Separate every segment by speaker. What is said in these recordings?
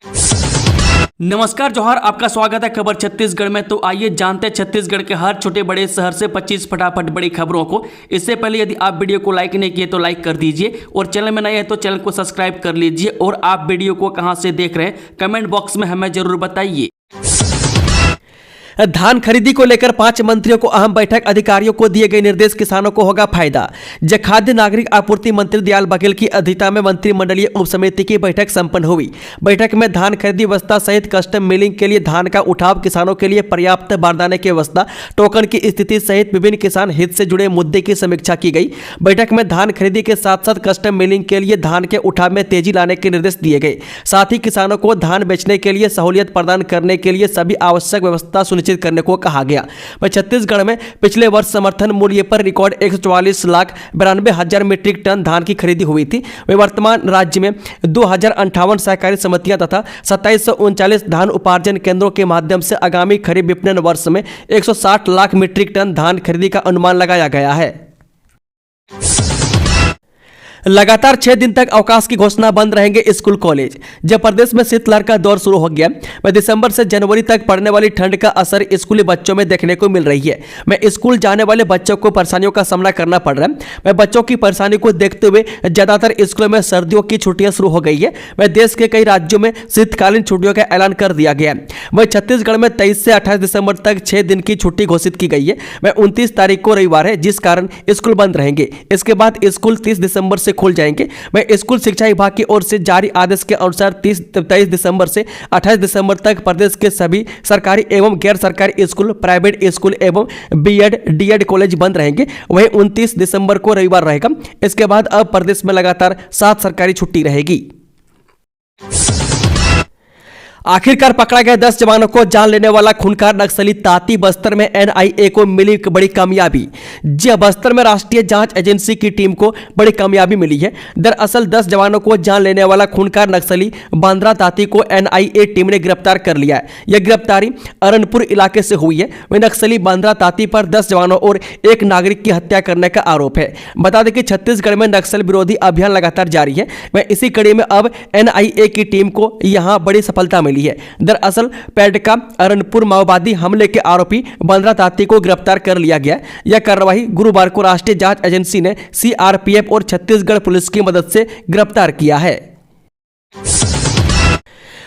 Speaker 1: नमस्कार जोहार, आपका स्वागत है खबर छत्तीसगढ़ में। तो आइए जानते हैं छत्तीसगढ़ के हर छोटे बड़े शहर से 25 फटाफट बड़ी खबरों को। इससे पहले यदि आप वीडियो को लाइक नहीं किए तो लाइक कर दीजिए और चैनल में नए हैं तो चैनल को सब्सक्राइब कर लीजिए। और आप वीडियो को कहां से देख रहे हैं कमेंट बॉक्स में हमें जरूर बताइए।
Speaker 2: धान खरीदी को लेकर 5 मंत्रियों को अहम बैठक, अधिकारियों को दिए गए निर्देश, किसानों को होगा फायदा। खाद्य नागरिक आपूर्ति मंत्री दयाल बघेल की अध्यक्षता में मंत्रिमंडलीय उप समिति की बैठक संपन्न हुई। बैठक में धान खरीदी व्यवस्था सहित कस्टम मिलिंग के लिए धान का उठाव, किसानों के लिए पर्याप्त बारदाने की व्यवस्था, टोकन की स्थिति सहित विभिन्न किसान हित से जुड़े मुद्दे की समीक्षा की गई। बैठक में धान खरीदी के साथ साथ कस्टम मिलिंग के लिए धान के उठाव में तेजी लाने के निर्देश दिए गए। साथ ही किसानों को धान बेचने के लिए सहूलियत प्रदान करने के लिए सभी आवश्यक व्यवस्था सुनिश्चित करने को कहा गया। छत्तीसगढ़ में पिछले वर्ष समर्थन मूल्य पर रिकॉर्ड 144,92,000 मीट्रिक टन धान की खरीदी हुई थी। वर्तमान राज्य में 2058 सहकारी समितियां तथा 2739 धान उपार्जन केंद्रों के माध्यम से आगामी खरीफ विपणन वर्ष में 160 लाख मीट्रिक टन धान खरीदी का अनुमान लगाया गया है। लगातार 6 दिन तक अवकाश की घोषणा, बंद रहेंगे स्कूल कॉलेज। जब प्रदेश में शीतलहर का दौर शुरू हो गया, मैं दिसंबर से जनवरी तक पड़ने वाली ठंड का असर स्कूली बच्चों में देखने को मिल रही है। मैं स्कूल जाने वाले बच्चों को परेशानियों का सामना करना पड़ रहा है। मैं बच्चों की परेशानी को देखते हुए ज्यादातर स्कूलों में सर्दियों की छुट्टियां शुरू हो गई है। मैं देश के कई राज्यों में शीतकालीन छुट्टियों का ऐलान कर दिया गया है। वह छत्तीसगढ़ में 23 से 28 दिसंबर तक 6 दिन की छुट्टी घोषित की गई है। मैं 29 तारीख को रविवार है, जिस कारण स्कूल बंद रहेंगे। इसके बाद स्कूल 30 दिसंबर से खुल जाएंगे। मैं स्कूल शिक्षा विभाग की ओर से जारी आदेश के अनुसार 23 दिसंबर से 28 दिसंबर तक प्रदेश के सभी सरकारी एवं गैर सरकारी स्कूल, प्राइवेट स्कूल एवं बीएड, डीएड कॉलेज बंद रहेंगे। वहीं 29 दिसंबर को रविवार रहेगा। इसके बाद अब प्रदेश में लगातार 7 सरकारी छुट्टी रहेगी। आखिरकार पकड़ा गया 10 जवानों को जान लेने वाला खूंखार नक्सली ताती। बस्तर में एनआईए को मिली बड़ी कामयाबी। जी, बस्तर में राष्ट्रीय जांच एजेंसी की टीम को बड़ी कामयाबी मिली है। दरअसल 10 जवानों को जान लेने वाला खूंखार नक्सली बांद्रा ताती को एनआईए टीम ने गिरफ्तार कर लिया है। यह गिरफ्तारी अरनपुर इलाके से हुई है। वह नक्सली बांद्रा ताती पर 10 जवानों और एक नागरिक की हत्या करने का आरोप है। बता दें कि छत्तीसगढ़ में नक्सल विरोधी अभियान लगातार जारी है। वह इसी कड़ी में अब एनआईए की टीम को यहां बड़ी सफलता मिली है। दरअसल पेडका अरनपुर माओवादी हमले के आरोपी बांद्रा ताती को गिरफ्तार कर लिया गया। यह कार्रवाई गुरुवार को राष्ट्रीय जांच एजेंसी ने सीआरपीएफ और छत्तीसगढ़ पुलिस की मदद से गिरफ्तार किया है।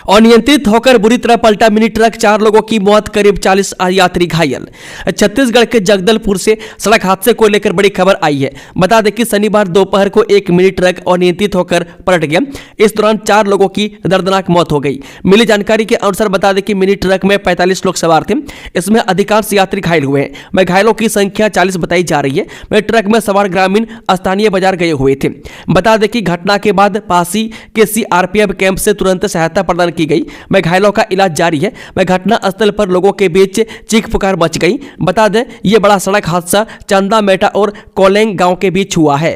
Speaker 2: अनियंत्रित होकर बुरी तरह पलटा मिनी ट्रक, 4 लोगों की मौत, करीब 40 यात्री घायल। छत्तीसगढ़ के जगदलपुर से सड़क हादसे को लेकर बड़ी खबर आई है। बता दें कि शनिवार दोपहर को एक मिनी ट्रक अनियंत्रित होकर पलट गया। इस दौरान 4 लोगों की दर्दनाक मौत हो गई। मिली जानकारी के अनुसार बता दें कि मिनी ट्रक में 45 लोग सवार थे। इसमें अधिकांश यात्री घायल हुए हैं। वह घायलों की संख्या 40 बताई जा रही है। वह ट्रक में सवार ग्रामीण स्थानीय बाजार गए हुए थे। बता दें कि घटना के बाद पासी के सीआरपीएफ कैंप से तुरंत सहायता प्रदान की गई। मैं घायलों का इलाज जारी है। मैं घटना स्थल पर लोगों के बीच चीख पुकार मच गई। बता दें यह बड़ा सड़क हादसा चंदा मेटा और कोलेंग गांव के बीच हुआ है।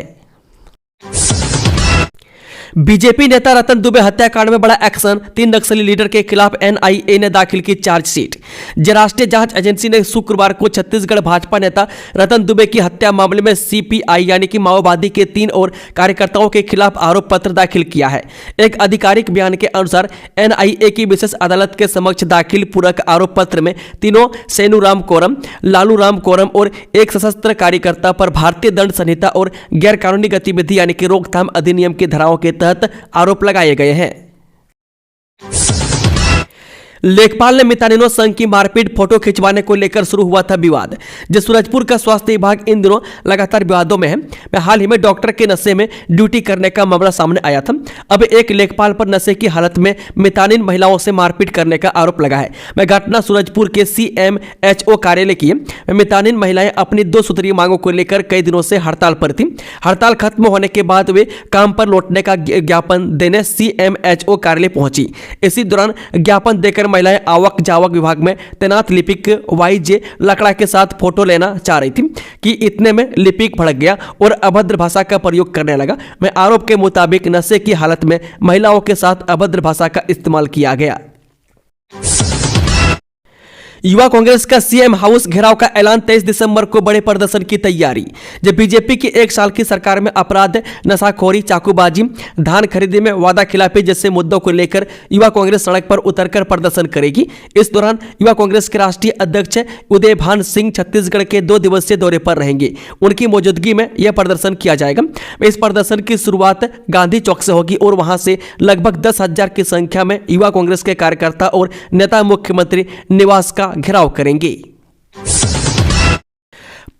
Speaker 2: बीजेपी नेता रतन दुबे हत्याकांड में बड़ा एक्शन, 3 नक्सली लीडर के खिलाफ एनआईए ने दाखिल की चार्जशीट। राष्ट्रीय जांच एजेंसी ने शुक्रवार को छत्तीसगढ़ भाजपा नेता रतन दुबे की हत्या मामले में सीपीआई यानी कि माओवादी के 3 और कार्यकर्ताओं के खिलाफ आरोप पत्र दाखिल किया है। एक आधिकारिक बयान के अनुसार एनआईए की विशेष अदालत के समक्ष दाखिल पूरक आरोप पत्र में तीनों सेनुराम कोरम, लालू राम कोरम और एक सशस्त्र कार्यकर्ता पर भारतीय दंड संहिता और गैर कानूनी गतिविधि यानी कि रोकथाम अधिनियम की धाराओं के तहत आरोप लगाए गए हैं। लेखपाल ने मितानिनों संघ की मारपीट, फोटो खिंचवाने को लेकर शुरू हुआ था विवाद। सूरजपुर का स्वास्थ्य विभाग इन दिनों लगातार विवादों में है। हाल ही में डॉक्टर के नशे में ड्यूटी करने का मामला सामने आया था। अब एक लेखपाल पर नशे की हालत में मितानिन महिलाओं से मारपीट करने का आरोप लगा है। घटना सूरजपुर के सीएमएचओ कार्यालय की है। मितानिन महिलाएं अपनी 2 सूत्रीय मांगों को लेकर कई दिनों से हड़ताल पर थी। हड़ताल खत्म होने के बाद वे काम पर लौटने का ज्ञापन देने सीएमएचओ कार्यालय पहुंची। इसी दौरान ज्ञापन देकर महिलाएं आवक जावक विभाग में तैनात लिपिक वाईजे लकड़ा के साथ फोटो लेना चाह रही थी कि इतने में लिपिक भड़क गया और अभद्र भाषा का प्रयोग करने लगा। आरोप के मुताबिक नशे की हालत में महिलाओं के साथ अभद्र भाषा का इस्तेमाल किया गया। युवा कांग्रेस का सीएम हाउस घेराव का ऐलान 23 दिसंबर को बड़े प्रदर्शन की तैयारी। जब बीजेपी की एक साल की सरकार में अपराध, नशाखोरी, चाकूबाजी, धान खरीदी में वादा खिलाफी जैसे मुद्दों को लेकर युवा कांग्रेस सड़क पर उतरकर प्रदर्शन करेगी। इस दौरान युवा कांग्रेस के राष्ट्रीय अध्यक्ष उदयभान सिंह छत्तीसगढ़ के 2 दिवसीय दौरे पर रहेंगे। उनकी मौजूदगी में यह प्रदर्शन किया जाएगा। इस प्रदर्शन की शुरुआत गांधी चौक से होगी और वहां से लगभग 10,000 की संख्या में युवा कांग्रेस के कार्यकर्ता और नेता मुख्यमंत्री निवास का घेराव करेंगे।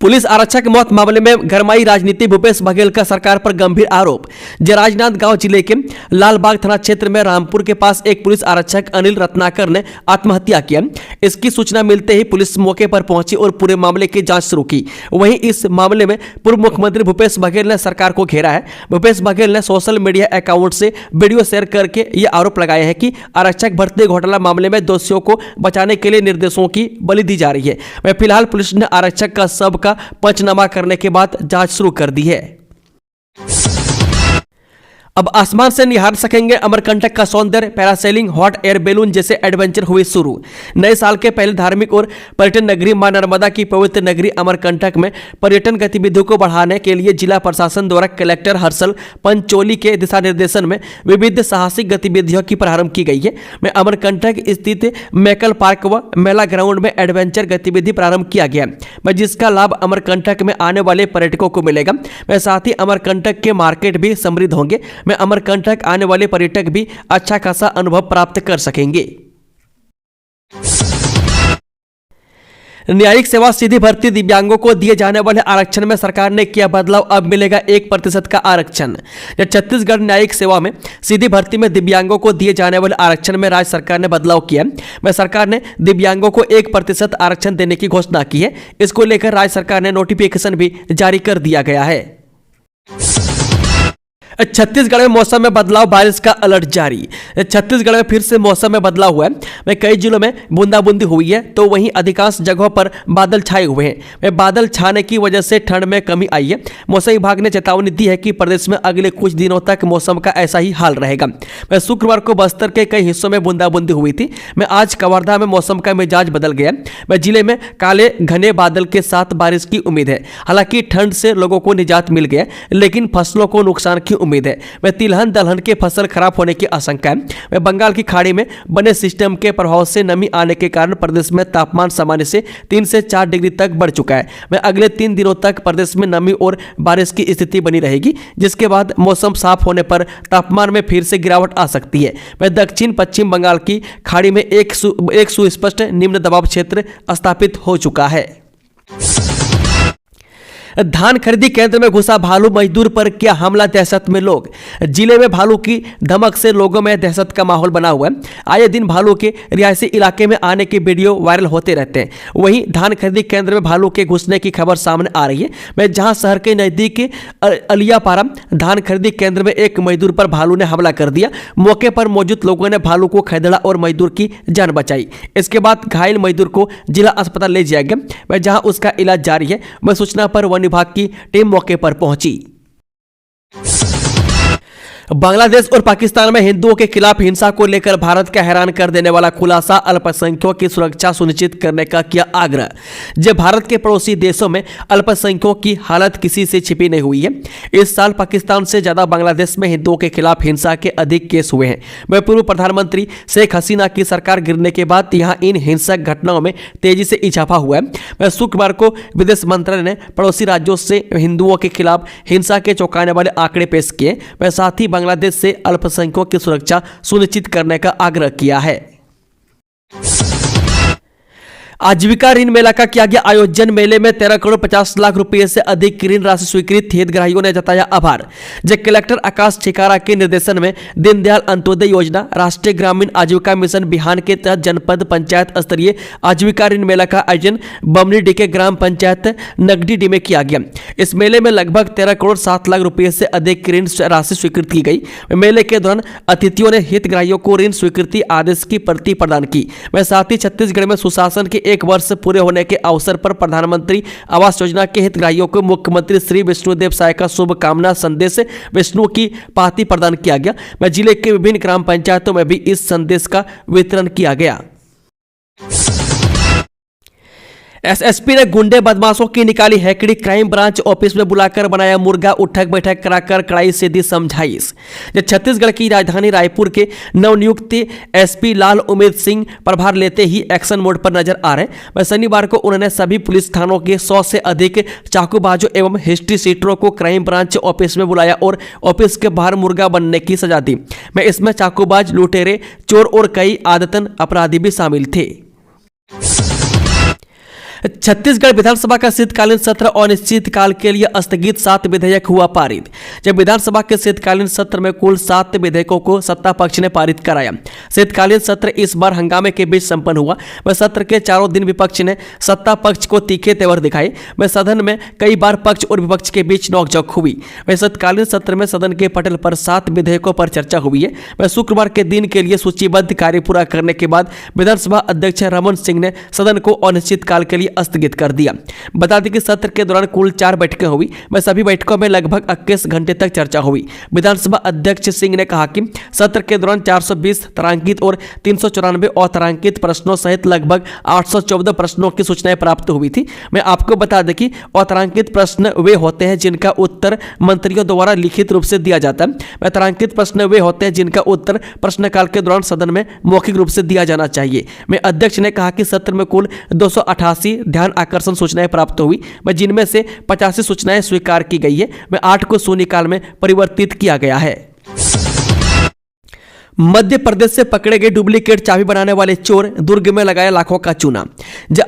Speaker 2: पुलिस आरक्षक मौत मामले में गरमाई राजनीति। भूपेश बघेल का सरकार पर गंभीर आरोप। राजनांदगांव जिले के लालबाग थाना क्षेत्र में रामपुर के पास एक पुलिस आरक्षक अनिल रत्नाकर ने आत्महत्या किया। इसकी सूचना मिलते ही पुलिस मौके पर पहुंची और पूरे मामले की जांच शुरू की। वहीं इस मामले में पूर्व मुख्यमंत्री भूपेश बघेल ने सरकार को घेरा है। भूपेश बघेल ने सोशल मीडिया अकाउंट से वीडियो शेयर करके ये आरोप लगाए हैं कि आरक्षक भर्ती घोटाला मामले में दोषियों को बचाने के लिए निर्देशों की बलि दी जा रही है। वह फिलहाल पुलिस ने आरक्षक का शव का पंचनामा करने के बाद जांच शुरू कर दी है। अब आसमान से निहार सकेंगे अमरकंटक का सौंदर्य। पैरासेलिंग, हॉट एयर बैलून जैसे एडवेंचर हुए शुरू। नए साल के पहले धार्मिक और पर्यटन नगरी मां नर्मदा की पवित्र नगरी अमरकंटक में पर्यटन गतिविधियों को बढ़ाने के लिए जिला प्रशासन द्वारा कलेक्टर हर्षल पंचोली के दिशा निर्देशन में विविध साहसिक गतिविधियों की प्रारंभ की गई है। मैं अमरकंटक स्थित मैकल पार्क व मेला ग्राउंड में एडवेंचर गतिविधि प्रारंभ किया गया है, जिसका लाभ अमरकंटक में आने वाले पर्यटकों को मिलेगा। मैं साथ ही अमरकंटक के मार्केट भी समृद्ध होंगे। में अमरकंटक आने वाले पर्यटक भी अच्छा खासा अनुभव प्राप्त कर सकेंगे। न्यायिक सेवा सीधी भर्ती। दिव्यांगों को दिए जाने वाले आरक्षण में सरकार ने किया बदलाव। अब मिलेगा 1% का आरक्षण। छत्तीसगढ़ न्यायिक सेवा में सीधी भर्ती में दिव्यांगों को दिए जाने वाले आरक्षण में राज्य सरकार ने बदलाव किया है। सरकार ने दिव्यांगों को 1% आरक्षण देने की घोषणा की है। इसको लेकर राज्य सरकार ने नोटिफिकेशन भी जारी कर दिया गया है। छत्तीसगढ़ में मौसम में बदलाव, बारिश का अलर्ट जारी। छत्तीसगढ़ में फिर से मौसम में बदलाव हुआ है। कई जिलों में बूंदाबूंदी हुई है तो वहीं अधिकांश जगहों पर बादल छाए हुए हैं। बादल छाने की वजह से ठंड में कमी आई है। मौसम विभाग ने चेतावनी दी है कि प्रदेश में अगले कुछ दिनों तक मौसम का ऐसा ही हाल रहेगा। शुक्रवार को बस्तर के कई हिस्सों में बूंदाबूंदी हुई थी। आज कवर्धा में मौसम का मिजाज बदल गया। जिले में काले घने बादल के साथ बारिश की उम्मीद है। हालांकि ठंड से लोगों को निजात मिल गया, लेकिन फसलों को नुकसान की उम्मीद है। तिलहन दलहन के फसल खराब होने की आशंका है। बंगाल की खाड़ी में बने सिस्टम के प्रभाव से नमी आने के कारण प्रदेश में तापमान सामान्य से 3 से 4 डिग्री तक बढ़ चुका है। अगले 3 दिनों तक प्रदेश में नमी और बारिश की स्थिति बनी रहेगी, जिसके बाद मौसम साफ होने पर तापमान में फिर से गिरावट आ सकती है। दक्षिण पश्चिम बंगाल की खाड़ी में एक सुस्पष्ट निम्न दबाव क्षेत्र स्थापित हो चुका है। धान खरीदी केंद्र में घुसा भालू, मजदूर पर किया हमला, दहशत में लोग। जिले में भालू की धमक से लोगों में दहशत का माहौल बना हुआ है। आए दिन भालू के रिहायशी इलाके में आने के वीडियो वायरल होते रहते हैं। वहीं धान खरीदी केंद्र में भालू के घुसने की खबर सामने आ रही है। जहां शहर के नजदीक अलियापारा धान खरीदी केंद्र में एक मजदूर पर भालू ने हमला कर दिया। मौके पर मौजूद लोगों ने भालू को खदेड़ा और मजदूर की जान बचाई। इसके बाद घायल मजदूर को जिला अस्पताल ले जाया गया, जहां उसका इलाज जारी है। सूचना पर वन विभाग की टीम मौके पर पहुंची। बांग्लादेश और पाकिस्तान में हिंदुओं के खिलाफ हिंसा को लेकर भारत का हैरान कर देने वाला खुलासा। अल्पसंख्यकों की सुरक्षा सुनिश्चित करने का किया आग्रह। जब भारत के पड़ोसी देशों में अल्पसंख्यकों की हालत किसी से छिपी नहीं हुई है। इस साल पाकिस्तान से ज्यादा बांग्लादेश में हिंदुओं के खिलाफ हिंसा के अधिक केस हुए हैं। वह पूर्व प्रधानमंत्री शेख हसीना की सरकार गिरने के बाद यहां इन हिंसक घटनाओं में तेजी से इजाफा हुआ है। वह शुक्रवार को विदेश मंत्रालय ने पड़ोसी राज्यों से हिंदुओं के खिलाफ हिंसा के चौंकाने वाले आंकड़े पेश किए। वह साथ ही बांग्लादेश से अल्पसंख्यकों की सुरक्षा सुनिश्चित करने का आग्रह किया है। आजीविका ऋण मेला का किया गया आयोजन। मेले में 13 करोड़ 50 लाख रुपए से अधिक की ऋण राशि स्वीकृत। हितग्राहियों ने जताया आभार। जब कलेक्टर आकाश ठिकारा के निर्देशन में दीनदयाल अंत्योदय योजना, राष्ट्रीय ग्रामीण आजीविका मिशन बिहान के तहत जनपद पंचायत स्तरीय आजीविका ऋण मेला का आयोजन बमनीडी के ग्राम पंचायत नगडीडी में किया गया। इस मेले में लगभग 13 करोड़ 7 लाख रुपए से अधिक की ऋण राशि स्वीकृत की गई। मेले के दौरान अतिथियों ने हितग्राहियों को ऋण स्वीकृति आदेश की प्रति प्रदान की। वह साथ ही छत्तीसगढ़ में सुशासन के 1 वर्ष पूरे होने के अवसर पर प्रधानमंत्री आवास योजना के हितग्राहियों को मुख्यमंत्री श्री विष्णुदेव साय का शुभकामना संदेश विष्णु की पाती प्रदान किया गया। जिले के विभिन्न ग्राम पंचायतों में भी इस संदेश का वितरण किया गया। एसएसपी ने गुंडे बदमाशों की निकाली हैकड़ी, क्राइम ब्रांच ऑफिस में बुलाकर बनाया मुर्गा, उठक बैठक कराकर कड़ाई से दी समझाइश। जब छत्तीसगढ़ की राजधानी रायपुर के नवनियुक्त एसपी लाल उमेद सिंह प्रभार लेते ही एक्शन मोड पर नजर आ रहे हैं। वह शनिवार को उन्होंने सभी पुलिस थानों के 100 से अधिक चाकूबाजों एवं हिस्ट्री सीटरों को क्राइम ब्रांच ऑफिस में बुलाया और ऑफिस के बाहर मुर्गा बनने की सजा दी। मैं इसमें चाकूबाज, लुटेरे, चोर और कई आदतन अपराधी भी शामिल थे। छत्तीसगढ़ विधानसभा का शीतकालीन सत्र अनिश्चितकाल के लिए स्थगित, 7 विधेयक हुआ पारित। जब विधानसभा के शीतकालीन सत्र में कुल 7 विधेयकों को सत्ता पक्ष ने पारित कराया। शीतकालीन सत्र इस बार हंगामे के बीच संपन्न हुआ। वह सत्र के चारों दिन विपक्ष ने सत्ता पक्ष को तीखे तेवर दिखाए। वह सदन में कई बार पक्ष और विपक्ष के बीच नोकझोंक हुई। वह शीतकालीन सत्र में सदन के पटल पर 7 विधेयकों पर चर्चा हुई है। वह शुक्रवार के दिन के लिए सूचीबद्ध कार्य पूरा करने के बाद विधानसभा अध्यक्ष रमन सिंह ने सदन को अनिश्चितकाल के लिए स्थगित कर दिया। बता दें कि सत्र के दौरान कुल 4 बैठकें हुई। वह सभी बैठकों में लगभग 21 घंटे तक चर्चा हुई। विधानसभा अध्यक्ष सिंह ने कहा कि सत्र के दौरान 420 तारांकित और 394 अतारांकित प्रश्नों सहित लगभग 814 प्रश्नों की सूचनाएं प्राप्त हुई थी। मैं आपको बता दें कि अतारांकित प्रश्न वे होते हैं जिनका उत्तर मंत्रियों द्वारा लिखित रूप से दिया जाता है। तारांकित प्रश्न वे होते हैं जिनका उत्तर प्रश्नकाल के दौरान सदन में मौखिक रूप से दिया जाना चाहिए। मैं अध्यक्ष ने कहा कि सत्र में कुल 288 ध्यान आकर्षण सूचनाएं प्राप्त हुई, जिनमें से 85 सूचनाएं स्वीकार की गई है। 8 को शून्यकाल में परिवर्तित किया गया है। मध्य प्रदेश से पकड़े गए डुप्लीकेट चाबी बनाने वाले चोर, दुर्ग में लगाया लाखों का चूना।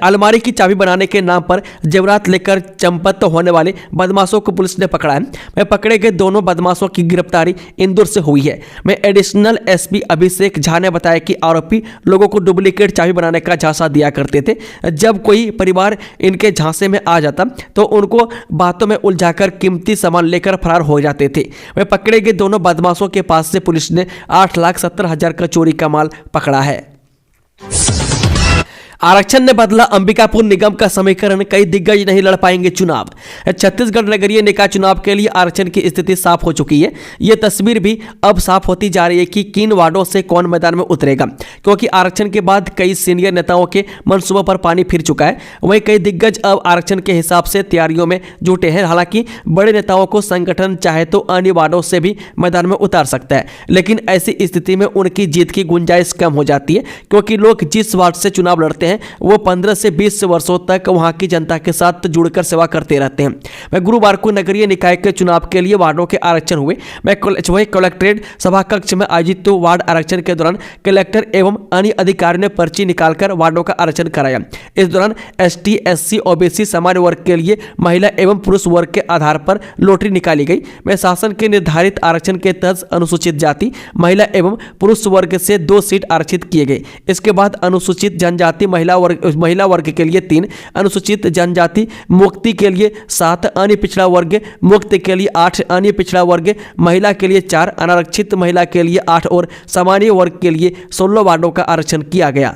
Speaker 2: अलमारी की चाबी बनाने के नाम पर जेवरात लेकर चंपत होने वाले बदमाशों को पुलिस ने पकड़ा है। पकड़े गए दोनों बदमाशों की गिरफ्तारी इंदौर से हुई है। एडिशनल एसपी अभिषेक झा ने बताया कि आरोपी लोगों को डुप्लीकेट चाबी बनाने का झांसा दिया करते थे। जब कोई परिवार इनके झांसे में आ जाता तो उनको बातों में उलझाकर कीमती सामान लेकर फरार हो जाते थे। पकड़े गए दोनों बदमाशों के पास से पुलिस ने 8,70,000 का चोरी का माल पकड़ा है। आरक्षण ने बदला अंबिकापुर निगम का समीकरण, कई दिग्गज नहीं लड़ पाएंगे चुनाव। छत्तीसगढ़ नगरीय निकाय चुनाव के लिए आरक्षण की स्थिति साफ हो चुकी है। यह तस्वीर भी अब साफ होती जा रही है कि किन वार्डों से कौन मैदान में उतरेगा, क्योंकि आरक्षण के बाद कई सीनियर नेताओं के मंसूबों पर पानी फिर चुका है। वहीं कई दिग्गज अब आरक्षण के हिसाब से तैयारियों में जुटे हैं। हालांकि बड़े नेताओं को संगठन चाहे तो अन्य वार्डों से भी मैदान में उतार सकता है, लेकिन ऐसी स्थिति में उनकी जीत की गुंजाइश कम हो जाती है, क्योंकि लोग जिस वार्ड से चुनाव लड़ते हैं वो 15 से 20 वर्षों तक वहां की जनता के साथ जुड़कर सेवा करते रहते हैं। गुरुवार को नगरीय निकाय के चुनाव के लिए वार्डों के आरक्षण हुए। वही कलेक्ट्रेट सभा कक्ष में आयोजित वार्ड आरक्षण के दौरान कलेक्टर एवं अन्य अधिकारियों ने पर्ची निकालकर वार्डों का आरक्षण कराया। इस दौरान ST, SC, OBC सामान्य वर्ग के लिए महिला एवं पुरुष वर्ग के आधार पर लॉटरी निकाली गई। शासन के निर्धारित आरक्षण के तहत अनुसूचित जाति, महिला एवं पुरुष वर्ग से 2 सीट आरक्षित किए गए। इसके बाद अनुसूचित जनजाति महिला वर्ग के लिए 3, अनुसूचित जनजाति मुक्ति के लिए 7, अन्य पिछड़ा वर्ग मुक्त के लिए 8, अन्य पिछड़ा वर्ग महिला के लिए 4, अनारक्षित महिला के लिए 8 और सामान्य वर्ग के लिए 16 वार्डों का आरक्षण किया गया।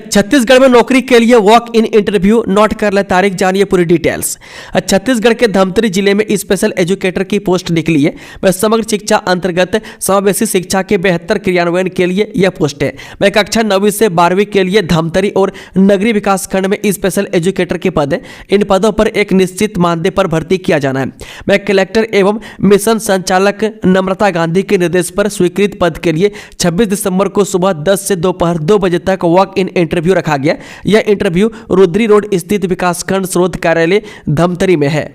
Speaker 2: छत्तीसगढ़ में नौकरी के लिए वॉक इन इंटरव्यू नोट कर ले तारीख, जानिए पूरी डिटेल्स। छत्तीसगढ़ के धमतरी जिले में स्पेशल एजुकेटर की पोस्ट निकली है। वह समग्र शिक्षा अंतर्गत समावेशी शिक्षा के बेहतर क्रियान्वयन के लिए यह पोस्ट है। वह कक्षा 9वीं से 12वीं के लिए धमतरी और नगरीय विकास खंड में स्पेशल एजुकेटर के पद है। इन पदों पर एक निश्चित मानदेय पर भर्ती किया जाना है। वह कलेक्टर एवं मिशन संचालक नम्रता गांधी के निर्देश पर स्वीकृत पद के लिए 26 दिसंबर को सुबह 10 से दोपहर 2 बजे तक वॉक इन इंटरव्यू रखा गया। यह इंटरव्यू रुद्री रोड स्थित विकासखंड स्रोत कार्यालय धमतरी में है।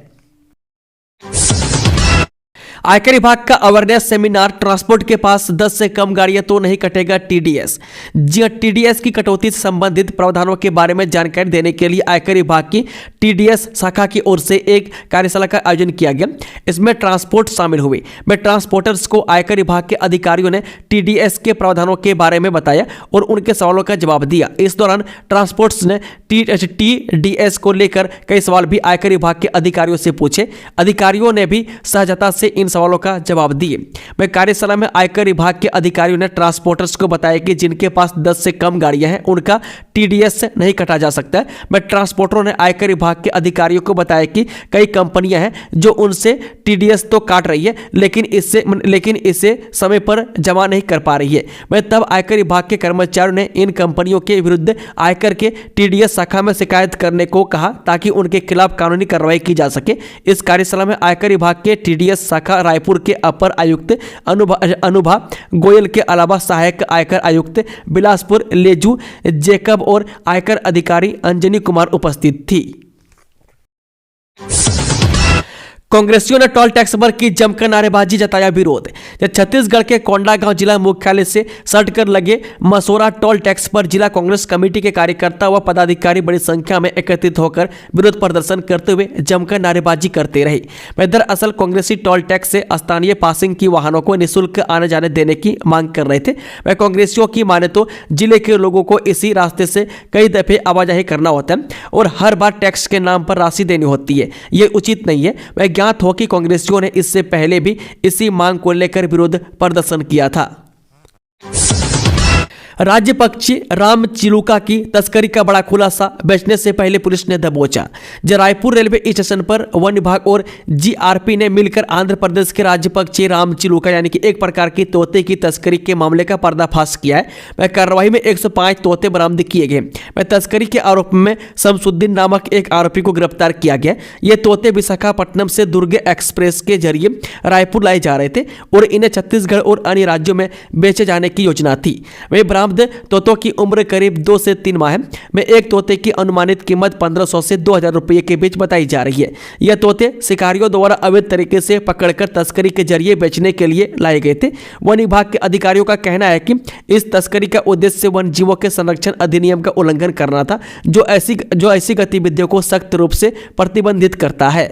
Speaker 2: आयकर विभाग का अवेयरनेस सेमिनार, ट्रांसपोर्ट के पास 10 से कम गाड़ियां तो नहीं कटेगा TDS। जी TDS की कटौती से संबंधित प्रावधानों के बारे में जानकारी देने के लिए आयकर विभाग की TDS शाखा की ओर से एक कार्यशाला का आयोजन किया गया। इसमें ट्रांसपोर्ट शामिल हुए। ट्रांसपोर्टर्स को आयकर विभाग के अधिकारियों ने TDS के प्रावधानों के बारे में बताया और उनके सवालों का जवाब दिया। इस दौरान ट्रांसपोर्ट्स ने TDS को लेकर कई सवाल भी आयकर विभाग के अधिकारियों से पूछे। अधिकारियों ने भी सहजता से इन सवालों का जवाब दिए। वह कार्यशाला में आयकर विभाग के अधिकारियों ने ट्रांसपोर्टर्स को बताया कि जिनके पास 10 से कम गाड़ियां हैं उनका टीडीएस नहीं कटा जा सकता है। वह ट्रांसपोर्टरों ने आयकर विभाग के अधिकारियों को बताया कि कई कंपनियां हैं जो उनसे टीडीएस तो काट रही है लेकिन इसे समय पर जमा नहीं कर पा रही है। वह तब आयकर विभाग के कर्मचारियों ने इन कंपनियों के विरुद्ध आयकर के टीडीएस शाखा में शिकायत करने को कहा ताकि उनके खिलाफ कानूनी कार्रवाई की जा सके। इस कार्यशाला में आयकर विभाग के टीडीएस शाखा रायपुर के अपर आयुक्त अनुभा गोयल के अलावा सहायक आयकर आयुक्त बिलासपुर लेजू जेकब और आयकर अधिकारी अंजनी कुमार उपस्थित थी। कांग्रेसियों ने टोल टैक्स पर की जमकर नारेबाजी, जताया विरोध। छत्तीसगढ़ के कोंडागांव जिला मुख्यालय से सटकर लगे मसोरा टोल टैक्स पर जिला कांग्रेस कमेटी के कार्यकर्ता व पदाधिकारी बड़ी संख्या में एकत्रित होकर विरोध प्रदर्शन करते हुए जमकर नारेबाजी करते रहे। वे दरअसल कांग्रेसी टोल टैक्स से स्थानीय पासिंग की वाहनों को निःशुल्क आने जाने देने की मांग कर रहे थे। वह कांग्रेसियों की माने तो जिले के लोगों को इसी रास्ते से कई दफे आवाजाही करना होता है और हर बार टैक्स के नाम पर राशि देनी होती है। ये उचित नहीं है। वह ज्ञात हो कि कांग्रेसियों ने इससे पहले भी इसी मांग को लेकर विरोध प्रदर्शन किया था। राज्य पक्षी राम चिलुका की तस्करी का बड़ा खुलासा, बेचने से पहले पुलिस ने दबोचा। रायपुर रेलवे स्टेशन पर वन विभाग और जीआरपी ने मिलकर आंध्र प्रदेश के राज्य पक्षी राम चिलुका यानी कि एक प्रकार की तोते की तस्करी के मामले का पर्दाफाश किया है। वह कार्रवाई में 105 तोते बरामद किए गए। वह तस्करी के आरोप में शमसुद्दीन नामक एक आरोपी को गिरफ्तार किया गया। ये तोते विशाखापट्टनम से दुर्ग एक्सप्रेस के जरिए रायपुर लाए जा रहे थे और इन्हें छत्तीसगढ़ और अन्य राज्यों में बेचे जाने की योजना थी। वे बरामद तोतों की उम्र करीब 2 से 3 माह है। में एक तोते की अनुमानित कीमत 1500 से 2000 रुपये के बीच बताई जा रही है। यह तोते शिकारियों द्वारा अवैध तरीके से पकड़कर तस्करी के जरिए बेचने के लिए लाए गए थे। वन विभाग के अधिकारियों का कहना है कि इस तस्करी का उद्देश्य वन जीवों के संरक्षण अधिनियम का उल्लंघन करना था, जो ऐसी गतिविधियों को सख्त रूप से प्रतिबंधित करता है।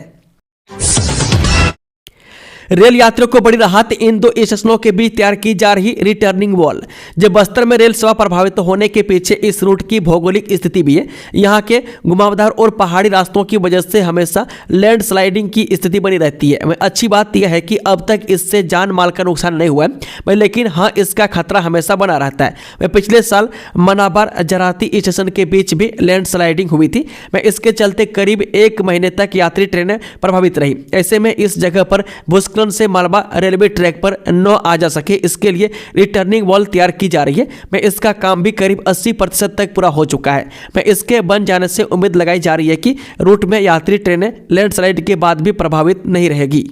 Speaker 2: रेल यात्रियों को बड़ी राहत, इन 2 स्टेशनों के बीच तैयार की जा रही रिटर्निंग वॉल। जब बस्तर में रेल सेवा प्रभावित होने के पीछे इस रूट की भौगोलिक स्थिति भी है। यहाँ के घुमावदार और पहाड़ी रास्तों की वजह से हमेशा लैंडस्लाइडिंग की स्थिति बनी रहती है। अच्छी बात यह है कि अब तक इससे जान माल का नुकसान नहीं हुआ है, लेकिन हाँ, इसका खतरा हमेशा बना रहता है। पिछले साल मनाबार जराती स्टेशन के बीच भी लैंडस्लाइडिंग हुई थी। इसके चलते करीब 1 महीने तक यात्री ट्रेनें प्रभावित रही। ऐसे में इस जगह पर भूस्खलन से मालवा रेलवे ट्रैक पर न आ जा सके, इसके लिए रिटर्निंग वॉल तैयार की जा रही है। इसका काम भी करीब 80% तक पूरा हो चुका है। इसके बन जाने से उम्मीद लगाई जा रही है कि रूट में यात्री ट्रेनें लैंडस्लाइड के बाद भी प्रभावित नहीं रहेगी।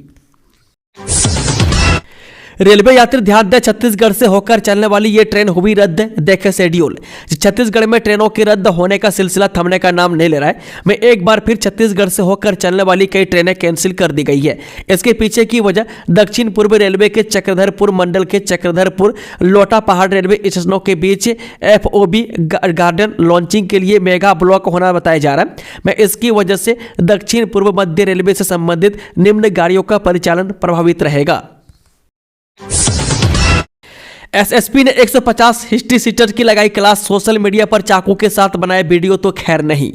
Speaker 2: रेलवे यात्री ध्यान दें, छत्तीसगढ़ से होकर चलने वाली ये ट्रेन हुई रद्द। देखें शेड्यूल। छत्तीसगढ़ में ट्रेनों के रद्द होने का सिलसिला थमने का नाम नहीं ले रहा है। मैं एक बार फिर छत्तीसगढ़ से होकर चलने वाली कई ट्रेनें कैंसिल कर दी गई है। इसके पीछे की वजह दक्षिण पूर्व रेलवे के चक्रधरपुर मंडल के चक्रधरपुर लोटा पहाड़ रेलवे स्टेशनों के बीच FOB गार्डन लॉन्चिंग के लिए मेगा ब्लॉक होना बताया जा रहा है। मैं इसकी वजह से दक्षिण पूर्व मध्य रेलवे से संबंधित निम्न गाड़ियों का परिचालन प्रभावित रहेगा। एसएसपी ने 150 हिस्ट्री सीटर की लगाई क्लास, सोशल मीडिया पर चाकू के साथ बनाए वीडियो तो खैर नहीं।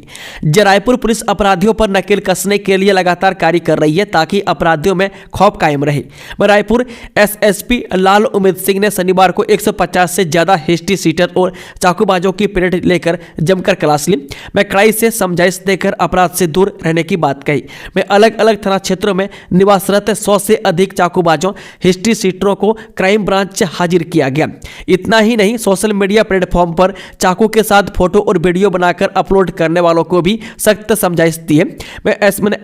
Speaker 2: रायपुर पुलिस अपराधियों पर नकेल कसने के लिए लगातार कार्य कर रही है ताकि अपराधियों में खौफ कायम रहे। रायपुर एसएसपी लाल उमेद सिंह ने शनिवार को 150 से ज्यादा हिस्ट्री सीटर और चाकूबाजों की परेड लेकर जमकर क्लास ली। मैं कड़ाई से समझाइश देकर अपराध से दूर रहने की बात कही। मैं अलग अलग थाना क्षेत्रों में निवासरत 100 से अधिक चाकूबाजों हिस्ट्री सीटरों को क्राइम ब्रांच से हाजिर किया गया। इतना ही नहीं, सोशल मीडिया प्लेटफॉर्म पर चाकू के साथ फोटो और वीडियो बनाकर अपलोड करने वालों को भी सख्त समझाइश दी है।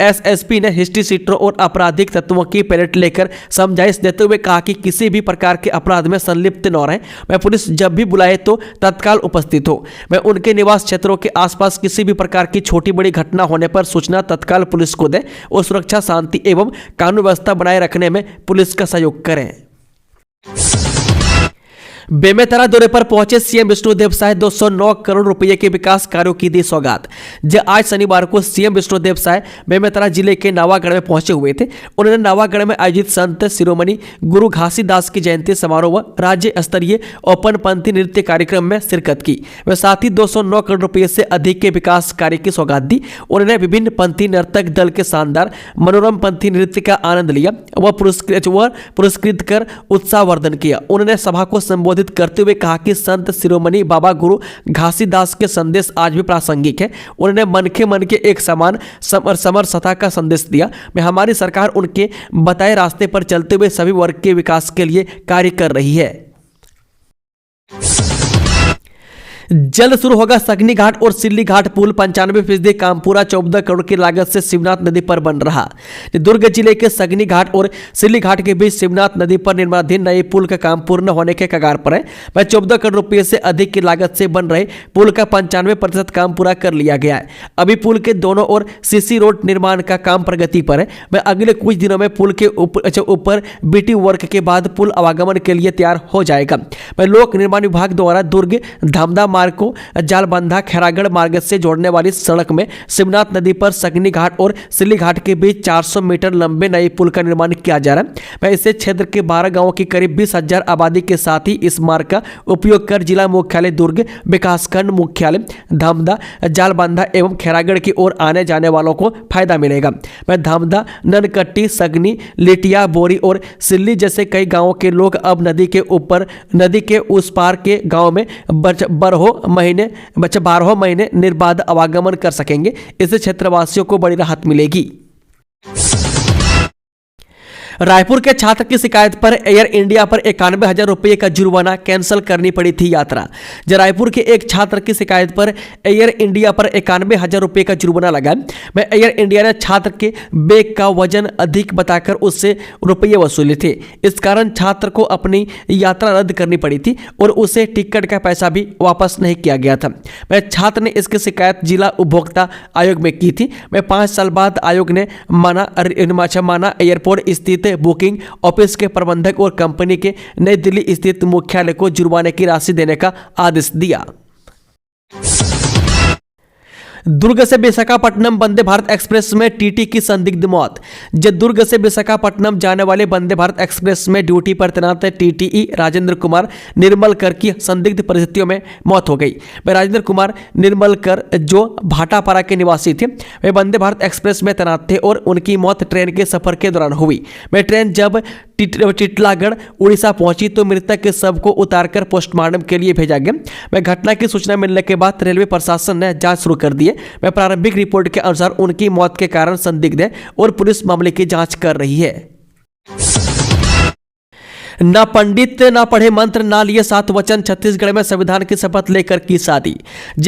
Speaker 2: एसएसपी ने हिस्ट्री सीटरों और आपराधिक तत्वों की पैलेट लेकर समझाइश देते हुए कहा कि किसी भी प्रकार के अपराध में संलिप्त न रहें। वह पुलिस जब भी बुलाए तो तत्काल उपस्थित हो। वह उनके निवास क्षेत्रों के आसपास किसी भी प्रकार की छोटी बड़ी घटना होने पर सूचना तत्काल पुलिस को दें और सुरक्षा, शांति एवं कानून व्यवस्था बनाए रखने में पुलिस का सहयोग करें। बेमेतरा दौरे पर पहुंचे सीएम विष्णुदेव साय 209 करोड़ रुपए के विकास कार्यों की दी सौगात। आज शनिवार को सीएम विष्णुदेव साय बेमेतरा जिले के नावागढ़ में पहुंचे हुए थे। उन्होंने नावागढ़ में आयोजित संत शिरोमणि गुरु घासीदास की जयंती समारोह व राज्य स्तरीय ओपन पंथी नृत्य कार्यक्रम में शिरकत की। व साथ ही 209 करोड़ रुपए से अधिक के विकास कार्य की सौगात दी। उन्होंने विभिन्न पंथी नर्तक दल के शानदार मनोरम पंथी नृत्य का आनंद लिया व पुरस्कृत कर उत्साहवर्धन किया। उन्होंने सभा को संबोधित करते हुए कहा कि संत शिरोमणि बाबा गुरु घासीदास के संदेश आज भी प्रासंगिक है। उन्होंने मन के एक समान समरसता का संदेश दिया। मैं हमारी सरकार उनके बताए रास्ते पर चलते हुए सभी वर्ग के विकास के लिए कार्य कर रही है। जल्द शुरू होगा सगनी घाट और सिल्ली घाट पुल 95% काम पूरा। 14 करोड़ की लागत से शिवनाथ नदी पर बन रहा। दुर्ग जिले के सगनी घाट और सिल्ली घाट के बीच शिवनाथ नदी पर निर्माणाधीन नए पुल का काम पूर्ण होने के कगार पर है। वह 14 करोड़ रुपए से अधिक की लागत से बन रहे पुल का 95% काम पूरा कर लिया गया है। अभी पुल के दोनों ओर सीसी रोड निर्माण का काम प्रगति पर है। वह अगले कुछ दिनों में पुल के ऊपर बीटी वर्क के बाद पुल आवागमन के लिए तैयार हो जाएगा। वह लोक निर्माण विभाग द्वारा दुर्ग धामदा मार्ग को जालबंधा खैरागढ़ मार्ग से जोड़ने वाली सड़क में शिवनाथ नदी पर सगनी घाट और सिल्ली घाट के बीच 400 मीटर लंबे नए पुल का निर्माण किया जा रहा है। वह इसे क्षेत्र के 12 गांवों की करीब 20,000 आबादी के साथ ही इस मार्ग का उपयोग कर जिला मुख्यालय दुर्ग, विकासखंड मुख्यालय धामदा, जालबंधा एवं खैरागढ़ की ओर आने जाने वालों को फायदा मिलेगा। वह धामदा, ननकट्टी, सगनी, लिटिया, बोरी और सिल्ली जैसे कई गाँवों के लोग अब नदी के उस पार के गाँव में 12 महीने निर्बाध आवागमन कर सकेंगे। इससे क्षेत्रवासियों को बड़ी राहत मिलेगी। रायपुर के छात्र की शिकायत पर एयर इंडिया पर 91,000 रुपये का जुर्माना, कैंसिल करनी पड़ी थी यात्रा। रायपुर के एक छात्र की शिकायत पर एयर इंडिया पर 91,000 रुपये का जुर्माना लगा। वह एयर इंडिया ने छात्र के बैग का वजन अधिक बताकर उससे रुपये वसूले थे। इस कारण छात्र को अपनी यात्रा रद्द करनी पड़ी थी और उसे टिकट का पैसा भी वापस नहीं किया गया था। वह छात्र ने इसकी शिकायत जिला उपभोक्ता आयोग में की थी। वह 5 साल बाद आयोग ने माना एयरपोर्ट स्थित बुकिंग ऑफिस के प्रबंधक और कंपनी के नई दिल्ली स्थित मुख्यालय को जुर्माने की राशि देने का आदेश दिया। दुर्ग से विशाखापट्टनम वंदे भारत एक्सप्रेस में टीटी की संदिग्ध मौत। दुर्ग से विशाखापट्टनम जाने वाले वंदे भारत एक्सप्रेस में ड्यूटी पर तैनात टीटीई राजेंद्र कुमार निर्मलकर की संदिग्ध परिस्थितियों में मौत हो गई। वह राजेंद्र कुमार निर्मलकर जो भाटापारा के निवासी थे, वे वंदे भारत एक्सप्रेस में तैनात थे और उनकी मौत ट्रेन के सफर के दौरान हुई। वह ट्रेन जब टिटलागढ़ उड़ीसा पहुंची तो मृतक के शव को उतारकर पोस्टमार्टम के लिए भेजा गया। वह घटना की सूचना मिलने के बाद रेलवे प्रशासन ने जांच शुरू कर दी है। वह प्रारंभिक रिपोर्ट के अनुसार उनकी मौत के कारण संदिग्ध है और पुलिस मामले की जांच कर रही है। ना पंडित ना पढ़े मंत्र ना लिए 7 वचन, छत्तीसगढ़ में संविधान की शपथ लेकर की शादी।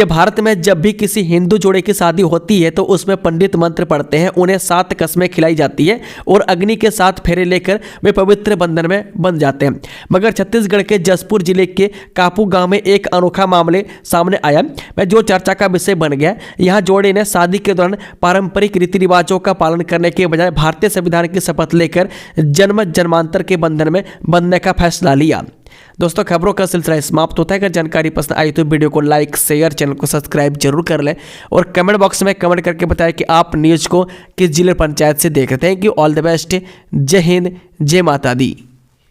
Speaker 2: भारत में जब भी किसी हिंदू जोड़े की शादी होती है तो उसमें पंडित मंत्र पढ़ते हैं, उन्हें 7 कसमें खिलाई जाती है और अग्नि के 7 फेरे लेकर वे पवित्र बंधन में बंध जाते हैं। मगर छत्तीसगढ़ के जसपुर जिले के कापू गांव में एक अनोखा मामले सामने आया जो चर्चा का विषय बन गया। यहाँ जोड़े ने शादी के दौरान पारंपरिक रीति रिवाजों का पालन करने के बजाय भारतीय संविधान की शपथ लेकर जन्म जन्मांतर के बंधन में बनने का फैसला लिया। दोस्तों, खबरों का सिलसिला समाप्त होता है। अगर जानकारी पसंद आई तो वीडियो को लाइक, शेयर, चैनल को सब्सक्राइब जरूर कर लें और कमेंट बॉक्स में कमेंट करके बताएं कि आप न्यूज़ को किस जिले पंचायत से देख रहे हैं। Thank you, all the best, जय हिंद, जय माता दी।